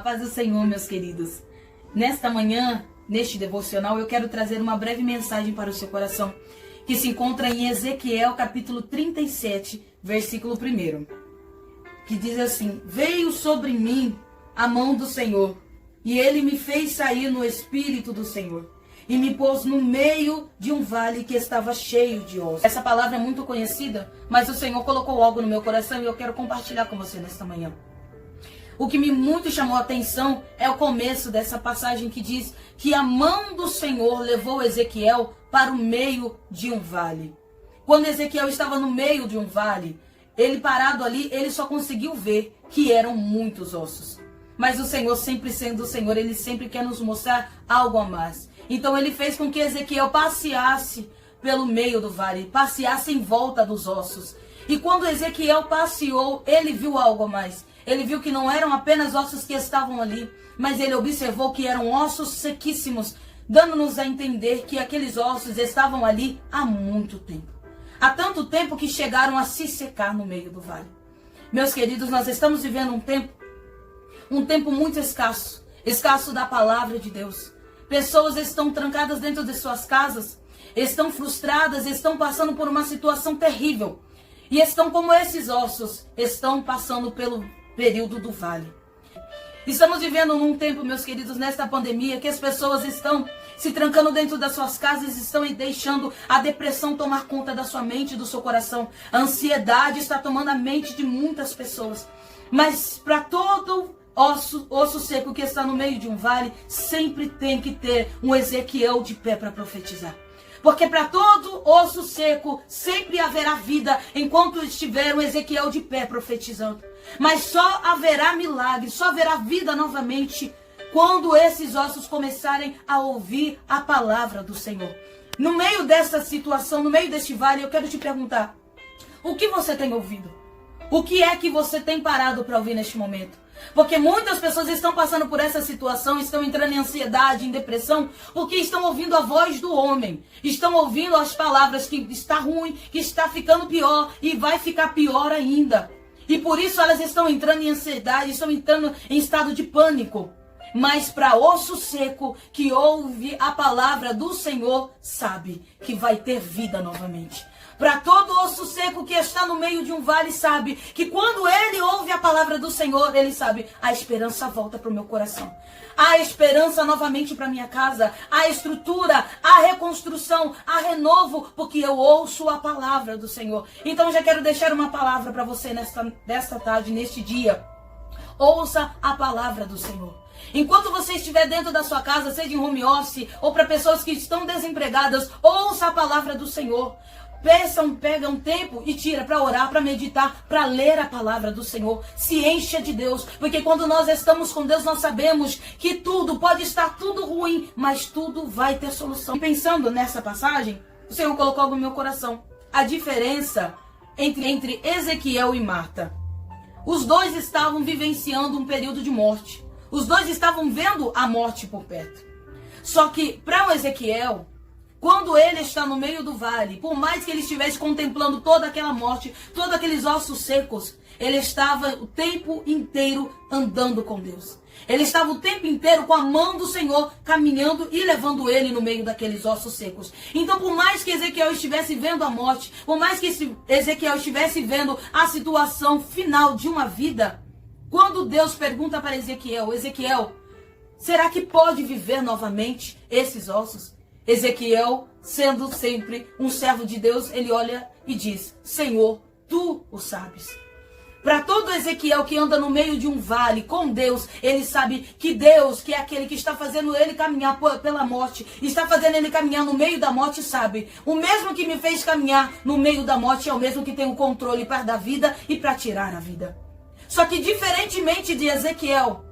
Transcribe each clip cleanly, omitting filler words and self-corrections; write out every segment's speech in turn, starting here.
paz do Senhor, meus queridos. Nesta manhã, neste devocional, eu quero trazer uma breve mensagem para o seu coração, que se encontra em Ezequiel, capítulo 37, versículo 1, que diz assim: Veio sobre mim a mão do Senhor, e ele me fez sair no espírito do Senhor, e me pôs no meio de um vale que estava cheio de ossos. Essa palavra é muito conhecida, mas o Senhor colocou algo no meu coração e eu quero compartilhar com você nesta manhã. O que me muito chamou a atenção é o começo dessa passagem que diz que a mão do Senhor levou Ezequiel para o meio de um vale. Quando Ezequiel estava no meio de um vale, ele parado ali, ele só conseguiu ver que eram muitos ossos. Mas o Senhor, sempre sendo o Senhor, ele sempre quer nos mostrar algo a mais. Então ele fez com que Ezequiel passeasse pelo meio do vale, passeasse em volta dos ossos. E quando Ezequiel passeou, ele viu algo a mais. Ele viu que não eram apenas ossos que estavam ali, mas ele observou que eram ossos sequíssimos, dando-nos a entender que aqueles ossos estavam ali há muito tempo. Há tanto tempo que chegaram a se secar no meio do vale. Meus queridos, nós estamos vivendo um tempo muito escasso da palavra de Deus. Pessoas estão trancadas dentro de suas casas, estão frustradas, estão passando por uma situação terrível. E estão como esses ossos, estão passando pelo período do vale. Estamos vivendo num tempo, meus queridos, nesta pandemia, que as pessoas estão se trancando dentro das suas casas, estão deixando a depressão tomar conta da sua mente e do seu coração. A ansiedade está tomando a mente de muitas pessoas. Mas para todo osso seco que está no meio de um vale, sempre tem que ter um Ezequiel de pé para profetizar. Porque para todo osso seco sempre haverá vida enquanto estiver um Ezequiel de pé profetizando. Mas só haverá milagre, só haverá vida novamente quando esses ossos começarem a ouvir a palavra do Senhor. No meio dessa situação, no meio deste vale, eu quero te perguntar: o que você tem ouvido? O que é que você tem parado para ouvir neste momento? Porque muitas pessoas estão passando por essa situação, estão entrando em ansiedade, em depressão, porque estão ouvindo a voz do homem. Estão ouvindo as palavras que está ruim, que está ficando pior e vai ficar pior ainda. E por isso elas estão entrando em ansiedade, estão entrando em estado de pânico. Mas para osso seco que ouve a palavra do Senhor, sabe que vai ter vida novamente. Para todo osso seco que está no meio de um vale, sabe que quando ele ouve a palavra do Senhor, ele sabe: a esperança volta para o meu coração. Há esperança novamente para minha casa, há estrutura, há reconstrução, há renovo, porque eu ouço a palavra do Senhor. Então já quero deixar uma palavra para você nesta tarde, neste dia. Ouça a palavra do Senhor. Enquanto você estiver dentro da sua casa, seja em home office ou para pessoas que estão desempregadas, ouça a palavra do Senhor. Pega um tempo e tira para orar, para meditar, para ler a palavra do Senhor. Se encha de Deus, porque quando nós estamos com Deus, nós sabemos que tudo, pode estar tudo ruim, mas tudo vai ter solução. E pensando nessa passagem, o Senhor colocou algo no meu coração. A diferença entre Ezequiel e Marta. Os dois estavam vivenciando um período de morte. Os dois estavam vendo a morte por perto. Só que para o Ezequiel, quando ele está no meio do vale, por mais que ele estivesse contemplando toda aquela morte, todos aqueles ossos secos, ele estava o tempo inteiro andando com Deus. Ele estava o tempo inteiro com a mão do Senhor caminhando e levando ele no meio daqueles ossos secos. Então, por mais que Ezequiel estivesse vendo a morte, por mais que Ezequiel estivesse vendo a situação final de uma vida, quando Deus pergunta para Ezequiel: Ezequiel, será que pode viver novamente esses ossos? Ezequiel, sendo sempre um servo de Deus, ele olha e diz: Senhor, tu o sabes. Para todo Ezequiel que anda no meio de um vale com Deus, ele sabe que Deus, que é aquele que está fazendo ele caminhar pela morte, está fazendo ele caminhar no meio da morte, sabe: o mesmo que me fez caminhar no meio da morte é o mesmo que tem o controle para dar vida e para tirar a vida. Só que diferentemente de Ezequiel,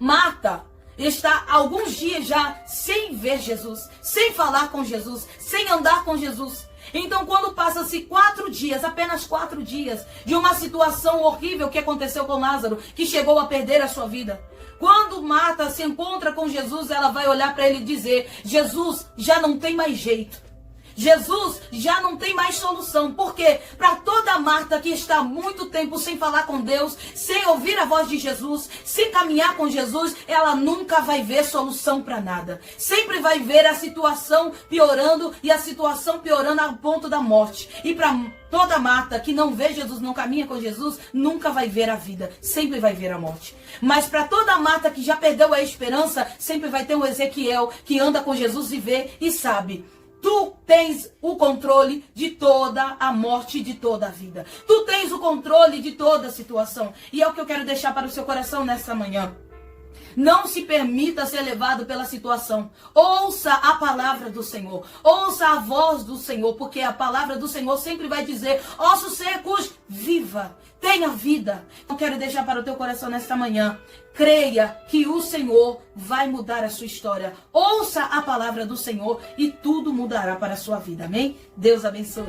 Marta está há alguns dias já sem ver Jesus, sem falar com Jesus, sem andar com Jesus. Então, quando passa-se 4 dias, apenas 4 dias, de uma situação horrível que aconteceu com Lázaro, que chegou a perder a sua vida, quando Marta se encontra com Jesus, ela vai olhar para ele e dizer: Jesus, já não tem mais jeito. Jesus já não tem mais solução. Porque para toda a Marta que está há muito tempo sem falar com Deus, sem ouvir a voz de Jesus, sem caminhar com Jesus, ela nunca vai ver solução para nada. Sempre vai ver a situação piorando e a situação piorando ao ponto da morte. E para toda Marta que não vê Jesus, não caminha com Jesus, nunca vai ver a vida, sempre vai ver a morte. Mas para toda Marta que já perdeu a esperança, sempre vai ter um Ezequiel que anda com Jesus e vê e sabe: tu tens o controle de toda a morte, de toda a vida. Tu tens o controle de toda a situação. E é o que eu quero deixar para o seu coração nessa manhã. Não se permita ser levado pela situação. Ouça a palavra do Senhor. Ouça a voz do Senhor, porque a palavra do Senhor sempre vai dizer: ossos secos, viva, tenha vida. Eu quero deixar para o teu coração nesta manhã: creia que o Senhor vai mudar a sua história. Ouça a palavra do Senhor e tudo mudará para a sua vida. Amém? Deus abençoe.